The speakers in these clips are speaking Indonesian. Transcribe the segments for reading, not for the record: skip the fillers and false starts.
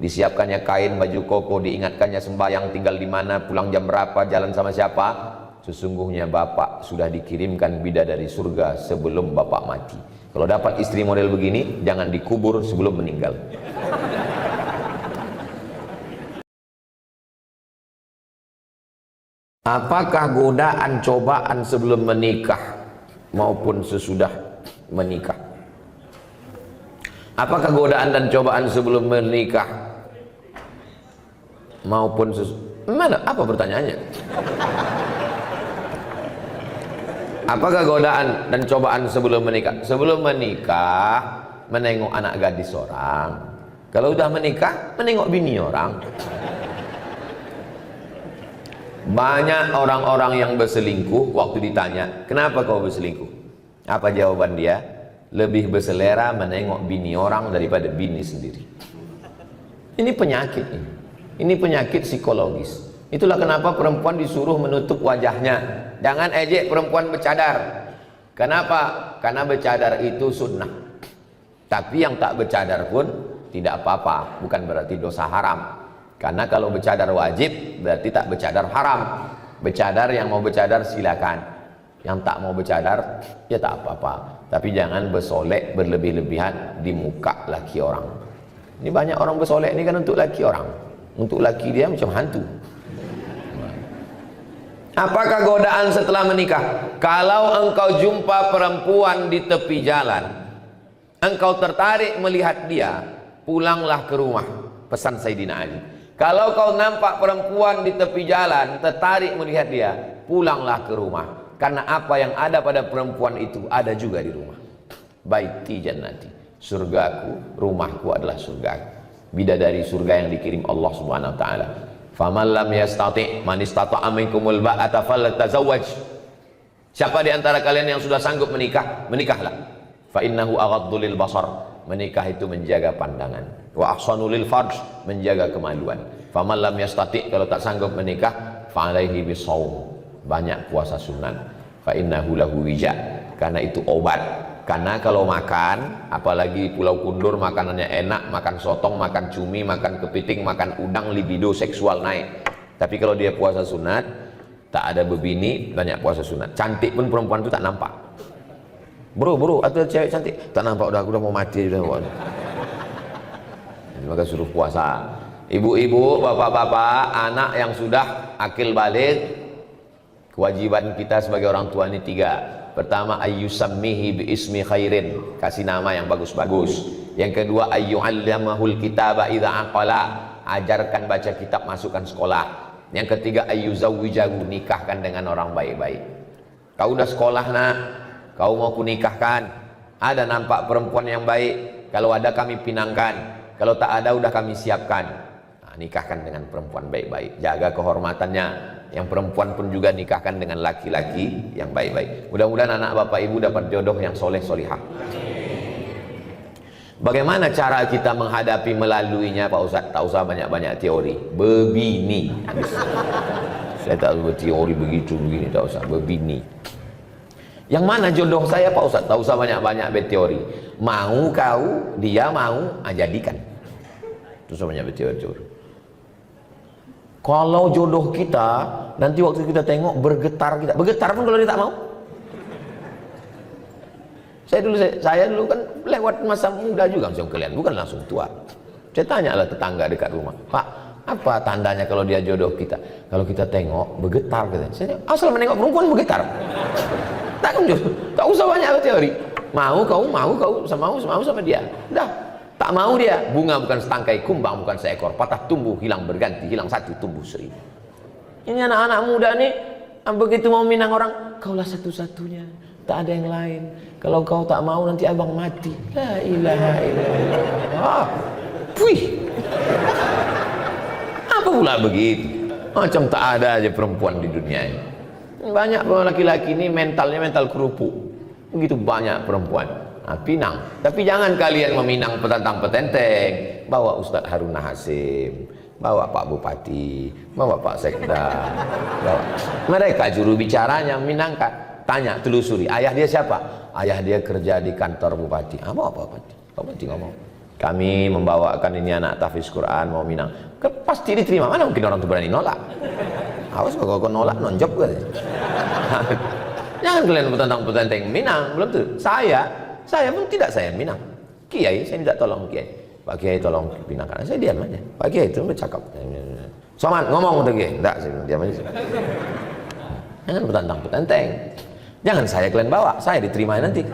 disiapkannya kain, baju koko, diingatkannya sembahyang, tinggal di mana, pulang jam berapa, jalan sama siapa. Sesungguhnya bapak sudah dikirimkan bidadari surga sebelum bapak mati. Kalau dapat istri model begini, jangan dikubur sebelum meninggal. Apakah godaan cobaan sebelum menikah maupun sesudah menikah? Apakah godaan dan cobaan sebelum menikah maupun mana? Apa pertanyaannya? Apakah godaan dan cobaan sebelum menikah? Sebelum menikah menengok anak gadis orang. Kalau udah menikah menengok bini orang. Banyak orang-orang yang berselingkuh, waktu ditanya, kenapa kau berselingkuh? Apa jawaban dia? Lebih berselera menengok bini orang daripada bini sendiri. Ini penyakit ini. Ini penyakit psikologis. Itulah kenapa perempuan disuruh menutup wajahnya. Jangan ejek perempuan bercadar. Kenapa? Karena bercadar itu sunnah. Tapi yang tak bercadar pun tidak apa-apa, bukan berarti dosa haram. Karena kalau bercadar wajib berarti tak bercadar haram. Bercadar yang mau bercadar silakan. Yang tak mau bercadar ya tak apa-apa. Tapi jangan bersolek berlebih-lebihan di muka laki orang. Ini banyak orang bersolek ini kan untuk laki orang. Untuk laki dia macam hantu. Apakah godaan setelah menikah? Kalau engkau jumpa perempuan di tepi jalan, engkau tertarik melihat dia, pulanglah ke rumah. Pesan Sayyidina Ali. Kalau kau nampak perempuan di tepi jalan, tertarik melihat dia, pulanglah ke rumah. Karena apa yang ada pada perempuan itu ada juga di rumah. Baiti jannati, surgaku, rumahku adalah surgaku. Bidadari surga yang dikirim Allah Subhanahu wa taala. Faman lam yastati' man istata'a minkumul ba'ata falyatazawwaj. Siapa di antara kalian yang sudah sanggup menikah, menikahlah. Fa innahu aghaddu lil basar. Menikah itu menjaga pandangan. Wa ahsanu lil farj, menjaga kemaluan. Faman lam yastati', kalau tak sanggup menikah, fa alaihi bisawm. Banyak puasa sunat. Fa innahu lahu wija, karena itu obat. Karena kalau makan, apalagi Pulau Kundur makanannya enak, makan sotong, makan cumi, makan kepiting, makan udang, libido seksual naik. Tapi kalau dia puasa sunat, tak ada bebini, banyak puasa sunat. Cantik pun perempuan itu tak nampak. Bro, ada cewek cantik, tak nampak, udah aku udah mau mati sudah. Maka suruh puasa. Ibu-ibu, bapak-bapak, anak yang sudah akil balik, kewajiban kita sebagai orang tua ini 3. Pertama, ayyusammihi bi ismi khairin, kasih nama yang bagus-bagus. Yang kedua, ayyu'allamahul kitaba idza aqala, ajarkan baca kitab, masukkan sekolah. Yang ketiga, ayyuzawwijahu, nikahkan dengan orang baik-baik. Kau udah sekolah nak, kau mau kunikahkan, ada nampak perempuan yang baik, kalau ada kami pinangkan, kalau tak ada udah kami siapkan. Nah, nikahkan dengan perempuan baik-baik, jaga kehormatannya. Yang perempuan pun juga nikahkan dengan laki-laki yang baik-baik. Mudah-mudahan anak bapak ibu dapat jodoh yang soleh solihah. Bagaimana cara kita menghadapi melaluinya Pak Ustaz? Tak usah banyak-banyak teori. Bebini. Saya tak usah teori begitu begini, tak usah. Bebini. Yang mana jodoh saya Pak Ustaz? Tak usah banyak-banyak berteori. Mau kau, dia mau, jadikan. Tak usah banyak berteori. Kalau jodoh kita, nanti waktu kita tengok bergetar kita. Bergetar pun kalau dia tak mau. Saya dulu kan lewat masa muda juga macam kalian, bukan langsung tua. Saya tanyalah tetangga dekat rumah, Pak, apa tandanya kalau dia jodoh kita? Kalau kita tengok bergetar katanya. Saya asal menengok perempuan bergetar. Tak jodoh, tak usah banyak teori. Mau kau sama dia. Dah. Tak mau dia, bunga bukan setangkai, kumbang bukan seekor, patah tumbuh, hilang berganti, hilang satu, tumbuh 1000. Ini anak-anak muda nih, begitu mau minang orang, kaulah satu-satunya, tak ada yang lain. Kalau kau tak mau nanti abang mati. La ilaha illallah. Wih. Apa pula begitu? Macam tak ada aja perempuan di dunia ini. Banyak laki-laki ini mentalnya mental kerupuk. Begitu banyak perempuan. Nah, pinang, tapi jangan kalian meminang petantang-petenteng. Bawa Ustadz Haruna Hasim, bawa Pak Bupati, bawa Pak Sekda, bawa. Mereka juru bicaranya minangkan. Tanya, telusuri, ayah dia siapa? Ayah dia kerja di kantor Bupati. Apa Bupati? Bupati ngomong, kami membawakan ini anak tahfiz Quran mau Minang. Kan pasti diterima. Mana mungkin orang itu berani nolak? Awas kalau kau nolak nonjok gue. Jangan kalian petantang-petantang Minang, belum tuh. Saya pun tidak saya Minang. Kiai, saya tidak tolong Kiai. Pak Kiai tolong pinangkan. Saya diam aja. Pak Kiai itu bercakap. Soman ngomong tuh Kiai. Enggak, saya diam aja. Jangan petantang-petantang. Jangan saya kalian bawa, saya diterima nanti.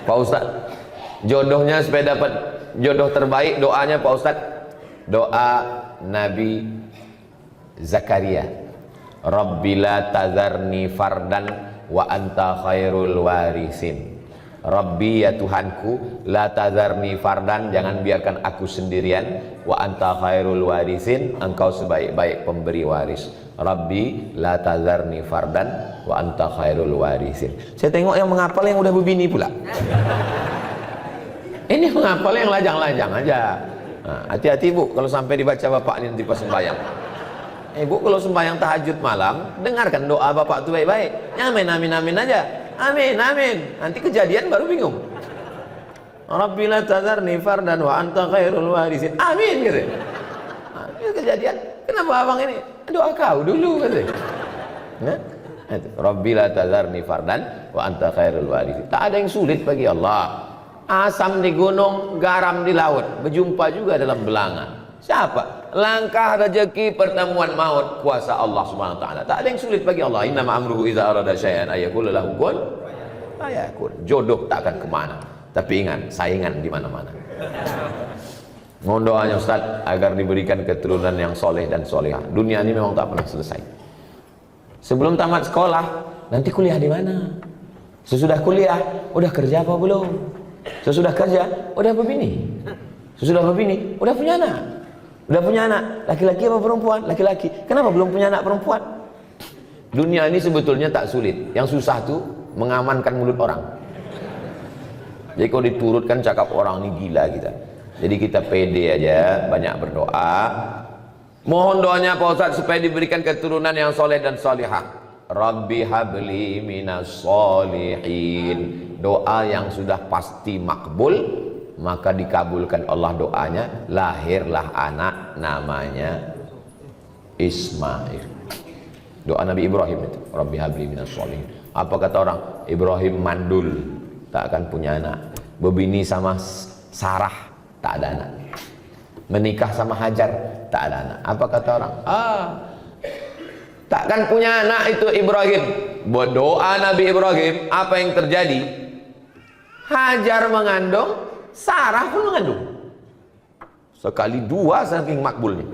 Pak Ustadz, jodohnya supaya dapat jodoh terbaik, doanya Pak Ustadz, doa Nabi Zakaria, Rabbi la tazarni fardan wa anta khairul warisin. Rabbi ya Tuhanku, la tazarni fardan, jangan biarkan aku sendirian, wa anta khairul warisin, engkau sebaik-baik pemberi waris. Rabbi la tazarni fardan wa anta khairul warisin. Saya tengok yang menghafal yang udah berbini pula. Ini menghafal yang lajang-lajang aja. Hati-hati Bu kalau sampai dibaca bapak ini nanti pas sembahyang. Bu kalau sembahyang tahajud malam, dengarkan doa bapak itu baik-baik. Amin amin amin aja. Amin amin. Nanti kejadian baru bingung. Rabbi la tazarni fardan wa anta khairul warisin. Amin gitu. Ini kejadian. Kenapa abang ini? Doa kau dulu gitu. Nah, Rabbi la tazarni fardan wa anta khairul warisin. Tak ada yang sulit bagi Allah. Asam di gunung, garam di laut, berjumpa juga dalam belanga. Siapa? Langkah rezeki, pertemuan maut, kuasa Allah Subhanahu wa taala. Tak ada yang sulit bagi Allah. Innama amruhu idza arada syai'an ayyaqula lahu kun fayakun. Jodoh tak akan kemana. Tapi ingat, saingan di mana-mana. Mohon doanya Ustaz agar diberikan keturunan yang soleh dan solehah. Dunia ini memang tak pernah selesai. Sebelum tamat sekolah, nanti kuliah di mana? Sesudah kuliah, udah kerja apa belum? Sesudah kerja, udah berbini. Sesudah berbini, udah punya anak. Udah punya anak, laki-laki apa perempuan? Laki-laki. Kenapa belum punya anak perempuan? Dunia ini sebetulnya tak sulit. Yang susah tuh mengamankan mulut orang. Jadi kalau diturutkan cakap orang ini gila kita. Jadi kita pede aja, banyak berdoa. Mohon doanya Pak Ustadz supaya diberikan keturunan yang soleh dan solihah. Rabbi habli minas solihin. Doa yang sudah pasti makbul, maka dikabulkan Allah doanya. Lahirlah anak namanya Ismail. Doa Nabi Ibrahim itu, Rabbi habli minas solihin. Apa kata orang? Ibrahim mandul, tak akan punya anak. Berbini sama Sarah, tak ada anak. Menikah sama Hajar, tak ada anak. Apa kata orang? Takkan punya anak itu Ibrahim. Buat doa Nabi Ibrahim, apa yang terjadi? Hajar mengandung, Sarah pun mengandung. Sekali dua saking makbulnya.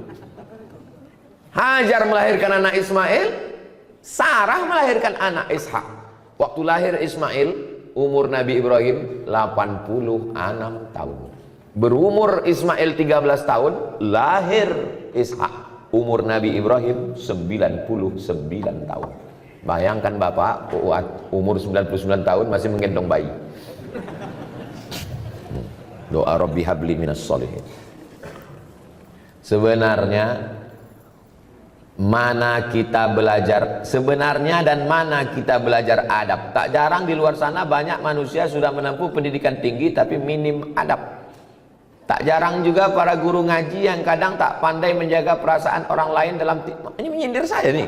Hajar melahirkan anak Ismail, Sarah melahirkan anak Ishak. Waktu lahir Ismail, umur Nabi Ibrahim 86 tahun. Berumur Ismail 13 tahun, lahir Ishak. Umur Nabi Ibrahim 99 tahun. Bayangkan Bapak umur 99 tahun masih menggendong bayi. Doa Rabbi habli minas solihin. Sebenarnya mana kita belajar sebenarnya dan mana kita belajar adab. Tak jarang di luar sana banyak manusia sudah menempuh pendidikan tinggi tapi minim adab. Tak jarang juga para guru ngaji yang kadang tak pandai menjaga perasaan orang lain dalam ini menyindir saya nih.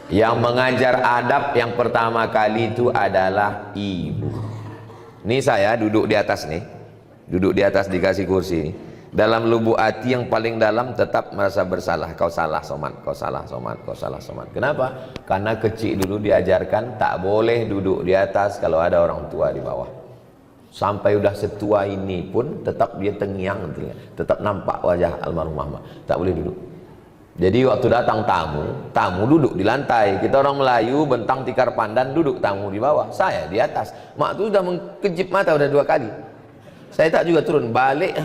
Yang mengajar adab yang pertama kali itu adalah ibu. Ini saya duduk di atas nih. Duduk di atas dikasih kursi nih. Dalam lubuk hati yang paling dalam tetap merasa bersalah. Kau salah Somad, kau salah Somad, kau salah Somad. Kenapa? Karena kecil dulu diajarkan tak boleh duduk di atas kalau ada orang tua di bawah. Sampai udah setua ini pun tetap dia tengiang, tetap nampak wajah almarhumah. Tak boleh duduk. Jadi waktu datang tamu duduk di lantai. Kita orang Melayu bentang tikar pandan, duduk tamu di bawah. Saya di atas. Mak tu sudah mengkejip mata udah 2 kali. Saya tak juga turun balik.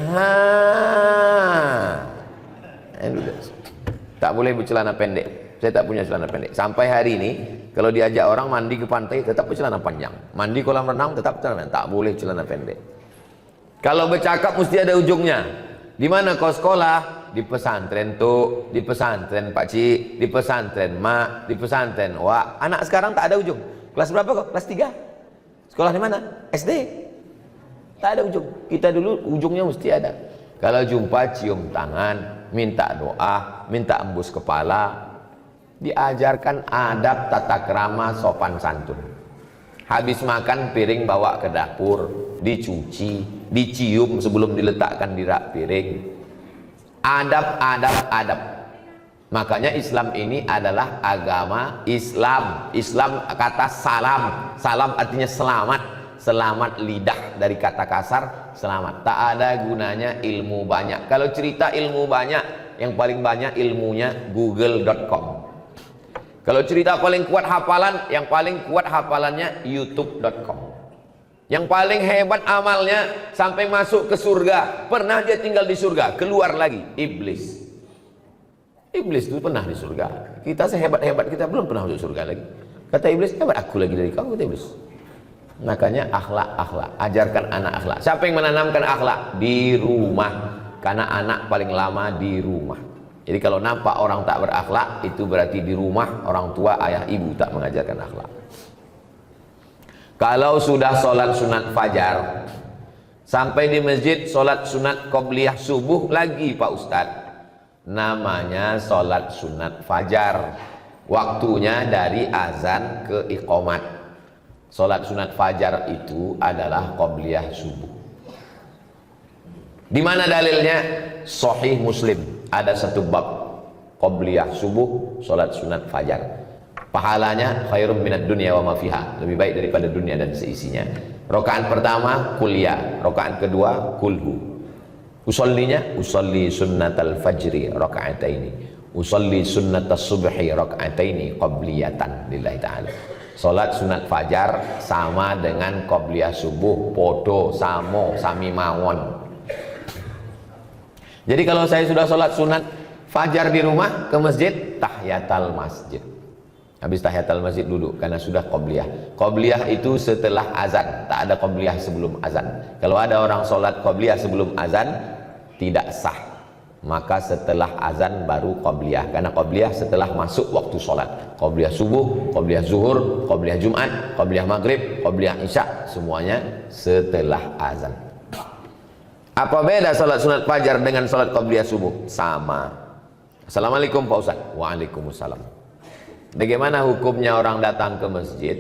Tak boleh bercelana pendek. Saya tak punya celana pendek. Sampai hari ini kalau diajak orang mandi ke pantai tetap bercelana panjang. Mandi kolam renang tetap celana pendek. Tak boleh celana pendek. Kalau bercakap mesti ada ujungnya. Di mana kau sekolah? di pesantren tuh, di pesantren Pak Ci, di pesantren Ma, di pesantren Wak. Anak sekarang tak ada ujung. Kelas berapa kok? Kelas 3. Sekolah di mana? SD. Tak ada ujung. Kita dulu ujungnya mesti ada. Kalau jumpa cium tangan, minta doa, minta embus kepala. Diajarkan adab tata krama sopan santun. Habis makan piring bawa ke dapur, dicuci, dicium sebelum diletakkan di rak piring. Adab. Makanya Islam ini adalah agama Islam. Islam kata salam. Salam artinya selamat. Selamat lidah, dari kata kasar selamat. Tak ada gunanya ilmu banyak. Kalau cerita ilmu banyak, yang paling banyak ilmunya google.com. Kalau cerita paling kuat hafalan, yang paling kuat hafalannya youtube.com. Yang paling hebat amalnya sampai masuk ke surga. Pernah dia tinggal di surga, keluar lagi, iblis. Iblis itu pernah di surga. Kita sehebat-hebat kita belum pernah masuk surga lagi. Kata iblis, hebat aku lagi dari kamu, kata iblis. Makanya akhlak, ajarkan anak akhlak. Siapa yang menanamkan akhlak? Di rumah. Karena anak paling lama di rumah. Jadi kalau nampak orang tak berakhlak, itu berarti di rumah orang tua, ayah, ibu tak mengajarkan akhlak. Kalau sudah sholat sunat fajar, sampai di masjid sholat sunat qobliyah subuh lagi Pak Ustadz. Namanya sholat sunat fajar. Waktunya dari azan ke iqomat. Sholat sunat fajar itu adalah qobliyah subuh. Di mana dalilnya? Sahih Muslim. Ada satu bab qobliyah subuh, sholat sunat fajar. Pahalanya khairum minad dunya wa ma fiha. Lebih baik daripada dunia dan seisinya. Rakaat pertama kuliah, rakaat kedua kulhu. Usollinya usolli sunnatal fajri raka'ataini. Usolli sunnatas subhi raka'ataini qabliyatan lillahi ta'ala. Salat sunat fajar sama dengan qobliyah subuh, podo, samo, sami mawon. Jadi kalau saya sudah sholat sunat fajar di rumah, ke masjid, tahiyatul masjid. Habis tahiyatul masjid duduk, karena sudah qobliyah. Qobliyah itu setelah azan, tak ada qobliyah sebelum azan. Kalau ada orang sholat qobliyah sebelum azan, tidak sah. Maka setelah azan baru qobliyah, karena qobliyah setelah masuk waktu sholat. Qobliyah subuh, qobliyah zuhur, qobliyah jumat, qobliyah maghrib, qobliyah isya, semuanya setelah azan. Apa beda sholat sunat fajar dengan sholat qobliyah subuh? Sama. Assalamualaikum Pak Ustaz. Waalaikumsalam. Bagaimana hukumnya orang datang ke masjid,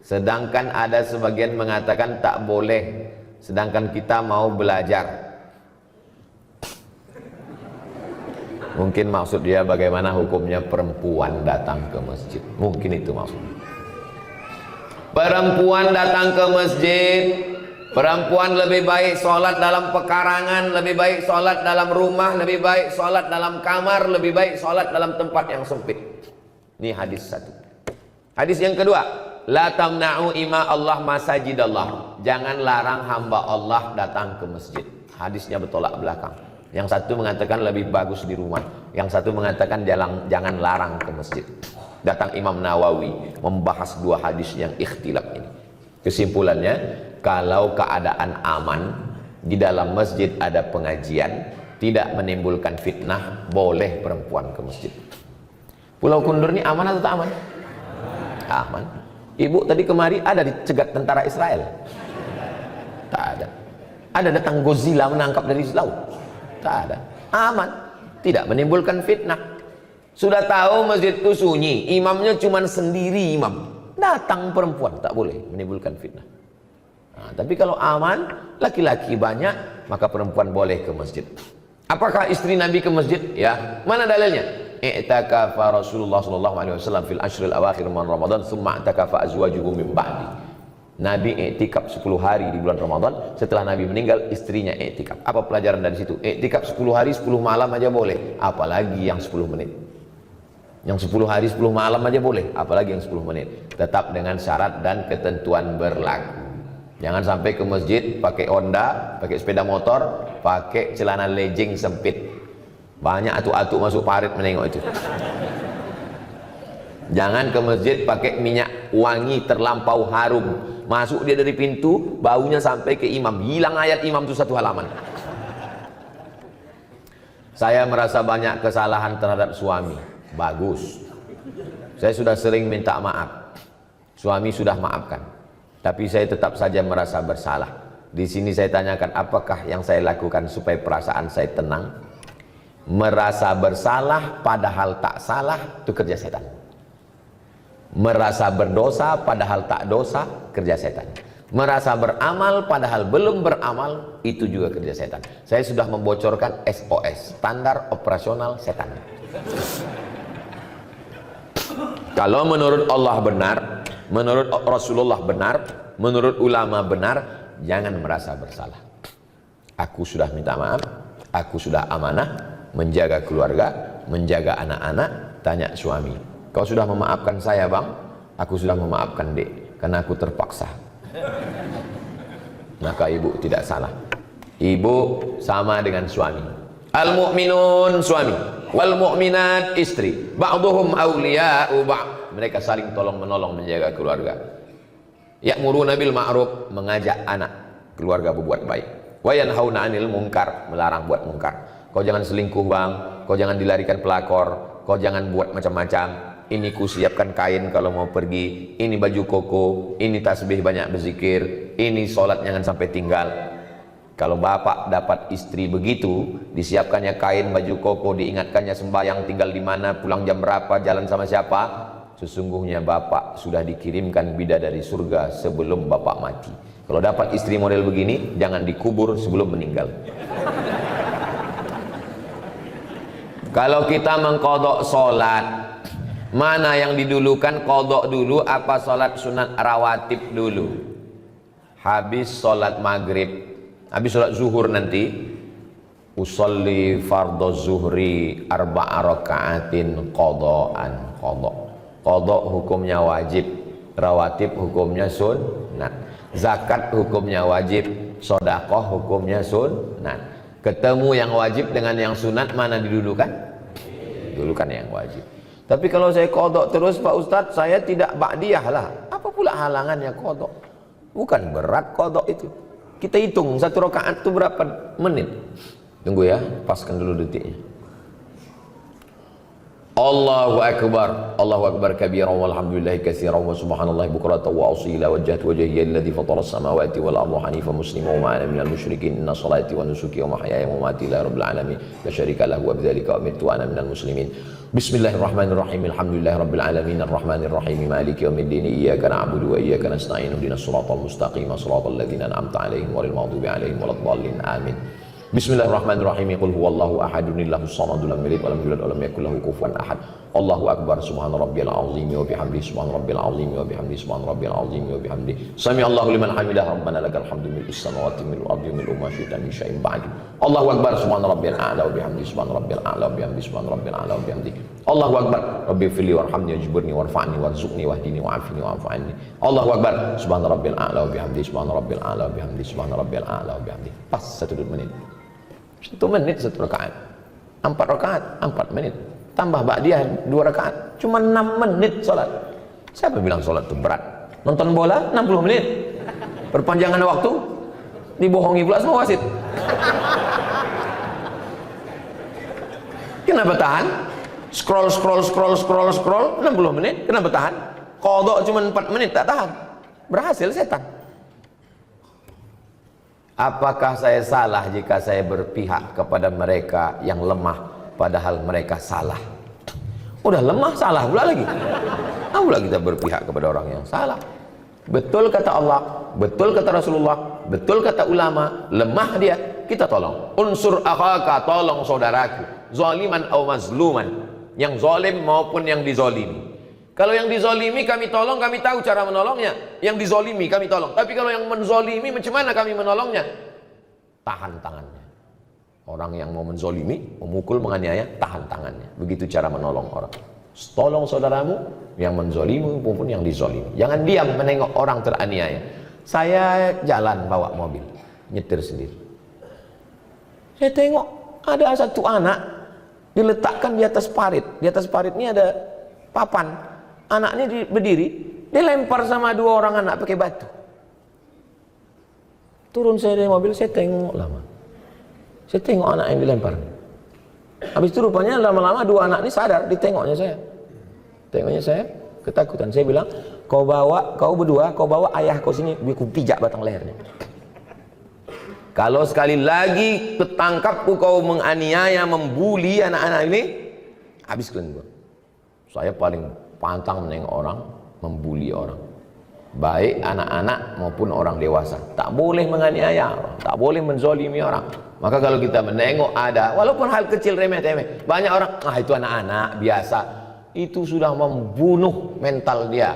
sedangkan ada sebagian mengatakan tak boleh, sedangkan kita mau belajar? Mungkin maksud dia bagaimana hukumnya perempuan datang ke masjid. Mungkin itu maksudnya. Perempuan datang ke masjid, perempuan lebih baik sholat dalam pekarangan, lebih baik sholat dalam rumah, lebih baik sholat dalam kamar, lebih baik sholat dalam tempat yang sempit. Ini hadis satu. Hadis yang kedua, la tamna'u ima Allah masajidallah. Jangan larang hamba Allah datang ke masjid. Hadisnya bertolak belakang. Yang satu mengatakan lebih bagus di rumah, yang satu mengatakan jangan larang ke masjid. Datang Imam Nawawi membahas dua hadis yang ikhtilaf ini. Kesimpulannya, kalau keadaan aman, di dalam masjid ada pengajian, tidak menimbulkan fitnah, boleh perempuan ke masjid. Pulau Kundur ini aman atau tak aman? Aman. Ibu tadi kemari ada dicegat tentara Israel? Tak ada. Ada datang Godzilla menangkap dari laut? Tak ada. Aman, tidak menimbulkan fitnah. Sudah tahu masjid itu sunyi, imamnya cuma sendiri imam, datang perempuan, tak boleh menimbulkan fitnah. Nah, tapi kalau aman, laki-laki banyak, maka perempuan boleh ke masjid. Apakah istri Nabi ke masjid? Ya, mana dalilnya? I'takafa Rasulullah sallallahu alaihi wasallam fil ashril awakhir min Ramadan, thumma i'takafa azwajuhu min ba'di. Nabi i'tikaf 10 hari di bulan Ramadan. Setelah Nabi meninggal, istrinya i'tikaf. Apa pelajaran dari situ? I'tikaf 10 hari 10 malam aja boleh, apalagi yang 10 menit. Yang 10 hari 10 malam aja boleh, apalagi yang 10 menit. Tetap dengan syarat dan ketentuan berlaku. Jangan sampai ke masjid pakai Honda, pakai sepeda motor, pakai celana legging sempit. Banyak atuk-atuk masuk parit menengok itu. Jangan ke masjid pakai minyak wangi terlampau harum. Masuk dia dari pintu, baunya sampai ke imam. Hilang ayat imam itu satu halaman. Saya merasa banyak kesalahan terhadap suami. Bagus. Saya sudah sering minta maaf. Suami sudah maafkan. Tapi saya tetap saja merasa bersalah. Di sini saya tanyakan, apakah yang saya lakukan supaya perasaan saya tenang? Merasa bersalah padahal tak salah, itu kerja setan. Merasa berdosa padahal tak dosa, kerja setan. Merasa beramal padahal belum beramal, itu juga kerja setan. Saya sudah membocorkan SOS, standar operasional setan. Kalau menurut Allah benar, menurut Rasulullah benar, menurut ulama benar, jangan merasa bersalah. Aku sudah minta maaf, aku sudah amanah, menjaga keluarga, menjaga anak-anak. Tanya suami, kau sudah memaafkan saya bang? Aku sudah memaafkan dek, karena aku terpaksa. Maka ibu tidak salah. Ibu sama dengan suami. Al-mu'minun suami, wal mu'minat istri, ba'duhum awliya'u ba'd. Mereka saling tolong menolong menjaga keluarga. Ya'muruna bil ma'ruf, mengajak anak keluarga berbuat baik. Wa yanhauna 'anil munkar, melarang buat munkar. Kau jangan selingkuh bang, kau jangan dilarikan pelakor, kau jangan buat macam-macam. Ini ku siapkan kain kalau mau pergi, ini baju koko, ini tasbih banyak berzikir, ini sholat jangan sampai tinggal. Kalau bapak dapat istri begitu, disiapkannya kain, baju koko, diingatkannya sembahyang tinggal di mana, pulang jam berapa, jalan sama siapa, sesungguhnya bapak sudah dikirimkan bidadari surga sebelum bapak mati. Kalau dapat istri model begini, jangan dikubur sebelum meninggal. Kalau kita mengkodok sholat, mana yang didulukan, kodok dulu apa sholat sunat rawatib dulu? Habis sholat maghrib, habis sholat zuhur nanti, usolli fardhu zuhri arba'a raka'atin qodo'an. Kodok hukumnya wajib, rawatib hukumnya sunnat, zakat hukumnya wajib, sodakoh hukumnya sunnat. Ketemu yang wajib dengan yang sunat, mana didulukan? Dulukan yang wajib. Tapi kalau saya kodok terus Pak Ustadz, saya tidak ba'diyah lah. Apa pula halangannya kodok? Bukan berat kodok itu. Kita hitung satu rakaat itu berapa menit. Tunggu ya, paskan dulu detiknya. Allahu Akbar, Allahu Akbar kabira walhamdulillahi katsiran wa subhanallahi bukratan wa asila wajjahtu wajhiya alladhi fatara as-samawati wal arda hanifan musliman wa ma ana minal musyrikin inna salati wa nusuki wa mahyaya wa mamati lillahi rabbil alamin la syarika lahu wa bidzalika umirtu wa ana minal muslimin. Bismillahirrahmanirrahim. Alhamdulillahirabbil alamin arrahmanir rahim maliki yaumiddin iyyaka na'budu wa iyyaka nasta'in ihdinas siratal mustaqim siratal ladzina an'amta 'alaihim ghairil maghdubi 'alaihim waladdallin amin. Bismillahirrahmanirrahim. Qul huwallahu ahadun lahus samadu lam yalid wa lam yulad wa lam yakul lahu kufuwan ahad. Allahu akbar subhana rabbiyal azim wa bihamdihi subhana rabbil azim wa bihamdihi subhana rabbil azim wa bihamdihi sami Allahu liman hamidah rabbana lakal hamdu mil'us samawati mil'ul ardi mil'u ma syi'ta min syai'in ba'du. Allahu akbar subhana rabbil a'la wa bihamdihi subhana rabbil a'la wa bihamdihi subhana rabbil a'la wa bihamdihi. Allahu akbar rabbighfirli warhamni wajburni warfa'ni warzuqni wahdini wa'afini wa'fu anni. Allahu akbar subhana rabbil a'la wa bihamdihi subhana rabbil a'la wa bihamdihi subhana rabbil a'la wa bihamdihi. Pas 1 menit. 1 menit 1 rakaat. 4 rakaat 4 menit. Tambah ba'diyah 2 rakaat. Cuma 6 menit sholat. Siapa bilang sholat itu berat? Nonton bola 60 menit. Perpanjangan waktu dibohongi pula sama wasit. Kenapa tahan? Scroll 60 menit. Kenapa tahan? Qadha cuma 4 menit tak tahan. Berhasil setan. Apakah saya salah jika saya berpihak kepada mereka yang lemah padahal mereka salah? Udah lemah salah pula lagi. Pula kita berpihak kepada orang yang salah. Betul kata Allah, betul kata Rasulullah, betul kata ulama, lemah dia, kita tolong. Unsur akhaka, tolong saudaraku, zaliman atau mazluman, yang zalim maupun yang dizalimi. Kalau yang dizolimi kami tolong, kami tahu cara menolongnya. Yang dizolimi kami tolong. Tapi kalau yang menzolimi, macam mana kami menolongnya? Tahan tangannya. Orang yang mau menzolimi, memukul, menganiaya, tahan tangannya. Begitu cara menolong orang. Tolong saudaramu yang menzolimi maupun yang dizolimi. Jangan diam menengok orang teraniaya. Saya jalan bawa mobil, nyetir sendiri. Saya tengok ada satu anak diletakkan di atas parit. Di atas parit ini ada papan. Anaknya berdiri, dia lempar sama 2 orang anak pakai batu. Turun saya dari mobil, saya tengok lama. Saya tengok anak yang dilempar. Habis itu rupanya lama-lama dua anak ini sadar, ditengoknya saya. Tengoknya saya, ketakutan. Saya bilang, kau berdua, kau bawa ayah kau sini, aku pijak batang lehernya. Kalau sekali lagi ketangkapku kau menganiaya, membuli anak-anak ini, habis kalian gua. Saya paling pantang menengok orang, membuli orang. Baik anak-anak maupun orang dewasa. Tak boleh menganiaya orang, tak boleh menzolimi orang. Maka kalau kita menengok ada, walaupun hal kecil remeh-temeh, banyak orang, itu anak-anak biasa. Itu sudah membunuh mental dia.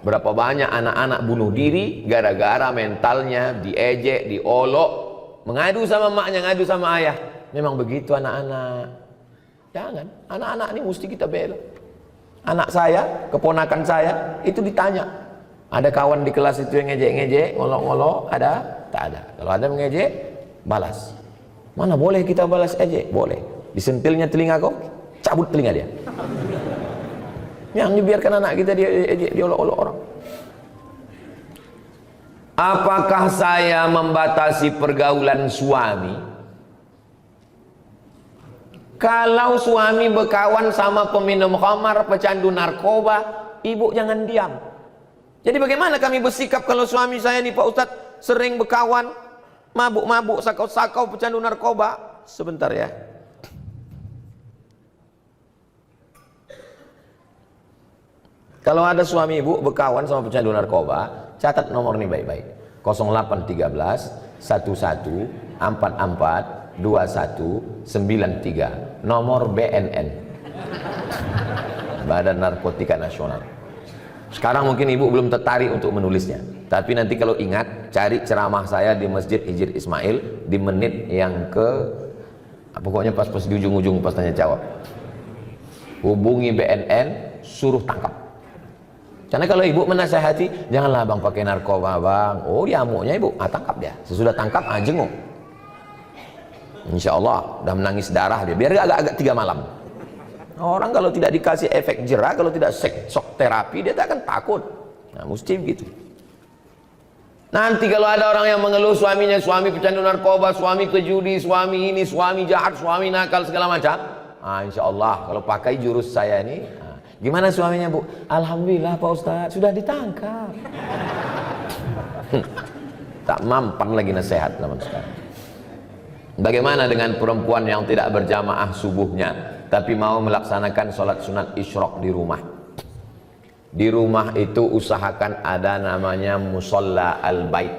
Berapa banyak anak-anak bunuh diri gara-gara mentalnya diejek, diolok, mengadu sama maknya, ngadu sama ayah. Memang begitu anak-anak. Jangan, anak-anak ini mesti kita bela. Anak saya, keponakan saya, itu ditanya. Ada kawan di kelas itu yang ngejek-ngejek, ngolok-ngolok, ada? Tak ada. Kalau ada mengejek, balas. Mana boleh kita balas ejek? Boleh. Disentilnya telinga kau, cabut telinga dia. Yang dibiarkan anak kita diolok-olok orang. Apakah saya membatasi pergaulan suami? Kalau suami berkawan sama peminum khamar, pecandu narkoba, ibu jangan diam. Jadi bagaimana kami bersikap kalau suami saya nih Pak Ustadz sering berkawan, mabuk-mabuk, sakau-sakau, pecandu narkoba? Sebentar ya. Kalau ada suami ibu berkawan sama pecandu narkoba, catat nomor ini baik-baik. 0813 11 44 21 93. Nomor BNN. Badan Narkotika Nasional. Sekarang mungkin ibu belum tertarik untuk menulisnya. Tapi nanti kalau ingat, cari ceramah saya di Masjid Hijr Ismail di menit yang pokoknya pas di ujung-ujung pas tanya jawab. Hubungi BNN, suruh tangkap. Karena kalau ibu menasihati, janganlah bang pakai narkoba bang. Oh dia amuknya ibu, tangkap dia. Sesudah tangkap, jenguk. Insya Allah, udah menangis darah dia. Biar agak-agak 3 malam. Orang kalau tidak dikasih efek jerah, kalau tidak shock terapi, dia tak akan takut. Nah mesti begitu. Nanti kalau ada orang yang mengeluh suaminya, suami pecandu narkoba, suami pejudi, suami ini, suami jahat, suami nakal, segala macam. Insya Allah, kalau pakai jurus saya ini, gimana suaminya bu? Alhamdulillah Pak Ustadz sudah ditangkap. Tak mampan lagi nasihat zaman sekarang. Bagaimana dengan perempuan yang tidak berjamaah subuhnya tapi mau melaksanakan sholat sunat isyraq di rumah? Di rumah itu usahakan ada namanya musolla al-bait.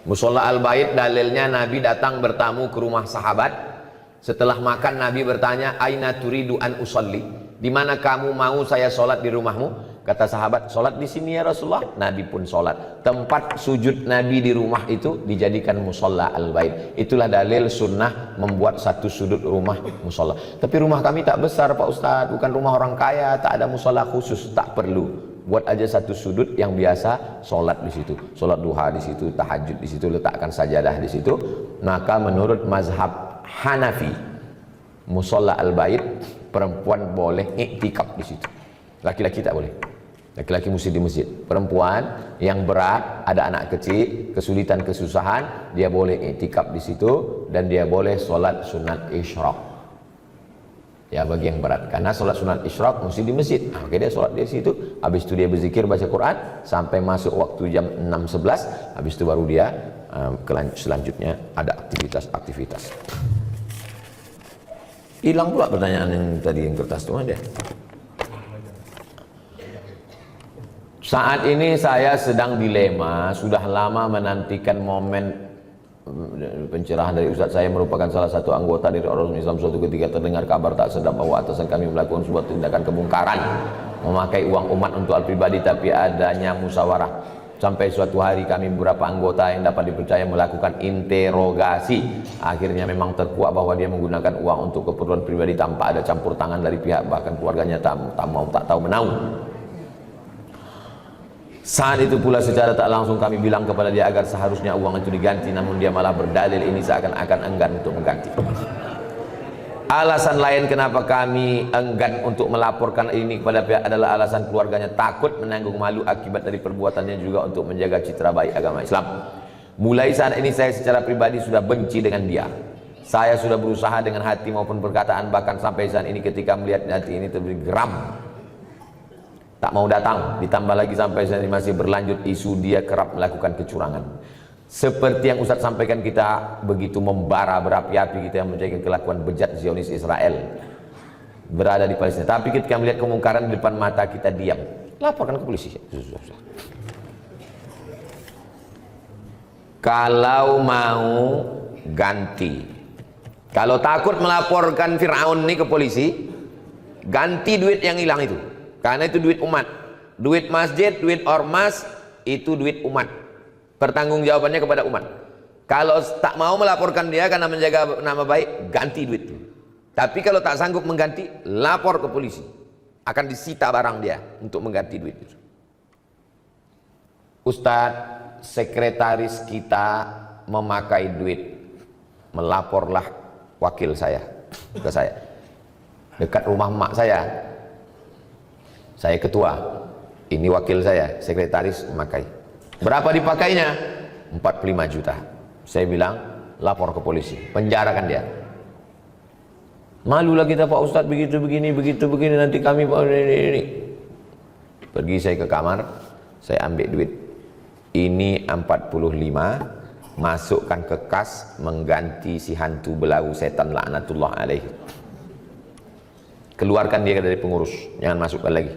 Musolla al-bait dalilnya Nabi datang bertamu ke rumah sahabat. Setelah makan Nabi bertanya, aina turidu an usolli? Di mana kamu mau saya sholat di rumahmu? Kata sahabat, sholat di sini ya Rasulullah. Nabi pun sholat. Tempat sujud Nabi di rumah itu dijadikan musolla al-bait. Itulah dalil sunnah membuat satu sudut rumah musolla. Tapi rumah kami tak besar Pak Ustadz, bukan rumah orang kaya, tak ada musolla khusus. Tak perlu. Buat aja satu sudut yang biasa sholat di situ. Sholat duha di situ, tahajud di situ, letakkan sajadah di situ. Maka menurut mazhab Hanafi, musolla al-bait perempuan boleh iktikaf di situ. Laki-laki tak boleh. Laki-laki mesti di masjid. Perempuan yang berat, ada anak kecil, kesulitan, kesusahan, dia boleh iktikaf di situ dan dia boleh sholat sunat isyraq. Ya bagi yang berat. Karena sholat sunat isyraq mesti di masjid. Oke dia sholat di situ. Habis itu dia berzikir baca Quran sampai masuk waktu jam 6.11. Habis itu baru dia selanjutnya ada aktivitas-aktivitas. Hilang pula pertanyaan yang tadi yang kertas itu ada. Saat ini saya sedang dilema, sudah lama menantikan momen pencerahan dari Ustadz. Saya merupakan salah satu anggota dari Ormas Islam. Suatu ketika terdengar kabar tak sedap bahwa atasan kami melakukan sebuah tindakan kemungkaran, memakai uang umat untuk hal pribadi, tapi adanya musyawarah. Sampai suatu hari kami beberapa anggota yang dapat dipercaya melakukan interogasi. Akhirnya memang terkuak bahwa dia menggunakan uang untuk keperluan pribadi tanpa ada campur tangan dari pihak bahkan keluarganya tak tahu menahu. Saat itu pula secara tak langsung kami bilang kepada dia agar seharusnya uang itu diganti, namun dia malah berdalil ini seakan-akan enggan untuk mengganti. Alasan lain kenapa kami enggan untuk melaporkan ini kepada pihak adalah alasan keluarganya takut menanggung malu akibat dari perbuatannya, juga untuk menjaga citra baik agama Islam. Mulai saat ini saya secara pribadi sudah benci dengan dia. Saya sudah berusaha dengan hati maupun perkataan, bahkan sampai saat ini ketika melihat hati ini terberi geram, tak mau datang. Ditambah lagi sampai saat ini masih berlanjut isu dia kerap melakukan kecurangan. Seperti yang Ustadz sampaikan, kita begitu membara berapi-api kita yang menjaga kelakuan bejat Zionis Israel berada di Palestina. Tapi ketika melihat kemungkaran di depan mata kita diam. Laporkan ke polisi. Kalau mau ganti, kalau takut melaporkan Fir'aun ini ke polisi, ganti duit yang hilang itu. Karena itu duit umat. Duit masjid, duit ormas, itu duit umat. Pertanggungjawabannya kepada umat. Kalau tak mau melaporkan dia karena menjaga nama baik, ganti duit itu. Tapi kalau tak sanggup mengganti, lapor ke polisi. Akan disita barang dia untuk mengganti duit itu. Ustadz, sekretaris kita memakai duit. Melaporlah wakil saya ke saya. Dekat rumah emak saya. Saya ketua. Ini wakil saya, sekretaris memakai. Berapa dipakainya? 45 juta. Saya bilang, lapor ke polisi, penjarakan dia. Malulah kita Pak Ustadz, begitu begini nanti kami ini. Pergi saya ke kamar, saya ambil duit. Ini 45, masukkan ke kas, mengganti si hantu belau setan laknatullah alaihi. Keluarkan dia dari pengurus, jangan masukkan lagi.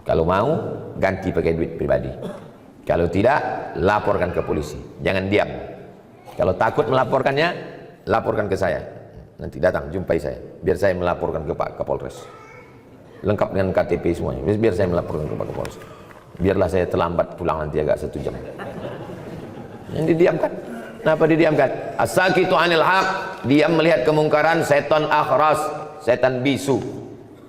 Kalau mau, ganti pakai duit pribadi. Kalau tidak, laporkan ke polisi. Jangan diam. Kalau takut melaporkannya, laporkan ke saya. Nanti datang, jumpai saya. Biar saya melaporkan ke Pak Kapolres. Lengkap dengan KTP semuanya. Biar saya melaporkan ke Pak Kapolres. Biarlah saya terlambat pulang nanti agak 1 jam. Yang didiamkan. Kenapa didiamkan? As-sakitu anil haq. Diam melihat kemungkaran, setan akhras, setan bisu.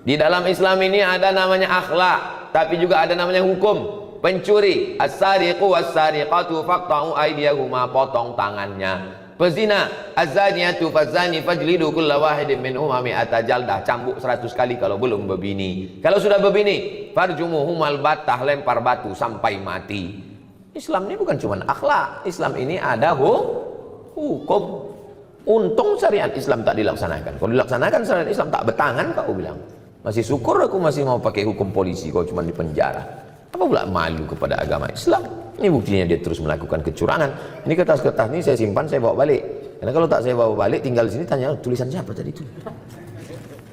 Di dalam Islam ini ada namanya akhlak. Tapi juga ada namanya hukum. Pencuri, as-sariqu was-sariqatu faqta'u aydiyahuma, potong tangannya. Pezina, az-zaniyatu faz-zani fajlidu kulla wahidin minhuma mi'ata jaldah, cambuk 100 kali kalau belum berbini. Kalau sudah berbini, farjumuhumal battah, lempar batu sampai mati. Islam ini bukan cuma akhlak. Islam ini ada hukum. Untung syariat Islam tak dilaksanakan. Kalau dilaksanakan syariat Islam tak bertangan, kau bilang. Masih syukur aku masih mau pakai hukum polisi, kau cuma di penjara. Apa pula malu kepada agama Islam? Ini buktinya dia terus melakukan kecurangan. Ini kertas-kertas ini saya simpan, saya bawa balik. Karena kalau tak saya bawa balik, tinggal di sini tanya tulisan siapa tadi itu.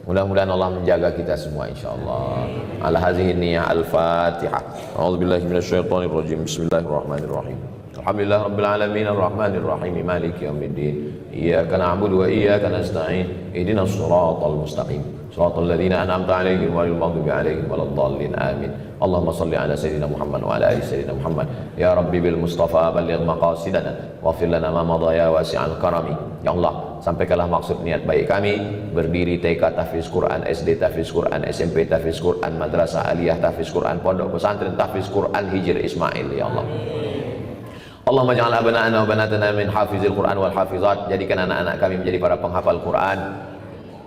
Mudah-mudahan Allah menjaga kita semua insyaallah. Ala hadhihi niyyah al-Fatihah. A'udzubillahi minasyaitonir rajim. Bismillahirrahmanirrahim. Alhamdulillah rabbil alamin arrahmanir rahim maliki yaumiddin. Iyyaka na'budu wa iyyaka nasta'in. Ihdinas shiratal mustaqim. Shiratal ladzina an'amta 'alaihim ghairil maghdubi 'alaihim waladdallin. Amin. Allahumma shalli ala sayyidina Muhammad wa ala ali sayyidina Muhammad. Ya Rabbi bil Mustafa balligh maqasidana waghfir lana ma madha ya wasi'al karami. Ya Allah, sampaikanlah maksud niat baik kami berdiri TK tahfiz Quran, SD tahfiz Quran, SMP tahfiz Quran, madrasah aliyah tahfiz Quran, pondok pesantren tahfiz Quran Hijr Ismail ya Allah. Allahumma ja'al abna'ana wa banatana min hafizil Quran wal hafizat. Jadikan anak-anak kami menjadi para penghafal Quran.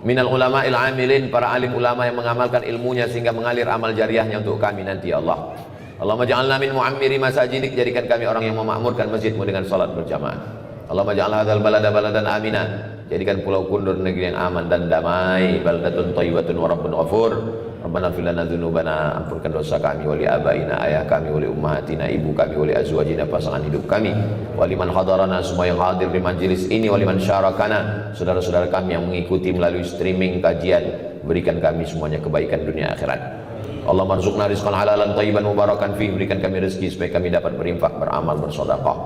Minal ulama'il amilin, para alim ulama yang mengamalkan ilmunya sehingga mengalir amal jariahnya untuk kami nanti ya Allah. Allahumma ja'alna min mu'ammiri masajidik, jadikan kami orang yang memakmurkan masjidmu dengan salat berjamaah. Allahumma ja'al hadzal balada baladan aminan, jadikan pulau Kundur negeri yang aman dan damai, baldatun thayyibatun wa rabbun ghafur. Rabbana fil lana dzunubana, ampunkan dosa kami, wali abaina, ayah kami, wali ummahatina, ibu kami, wali azwajina, pasangan hidup kami, wali man hadarana, semua yang hadir di majelis ini, wali man syarakana, saudara-saudara kami yang mengikuti melalui streaming kajian, berikan kami semuanya kebaikan dunia akhirat. Allah marzuqna rizqan halalan thayyiban mubarakan fi, berikan kami rezeki supaya kami dapat berinfak, beramal, bersedekah.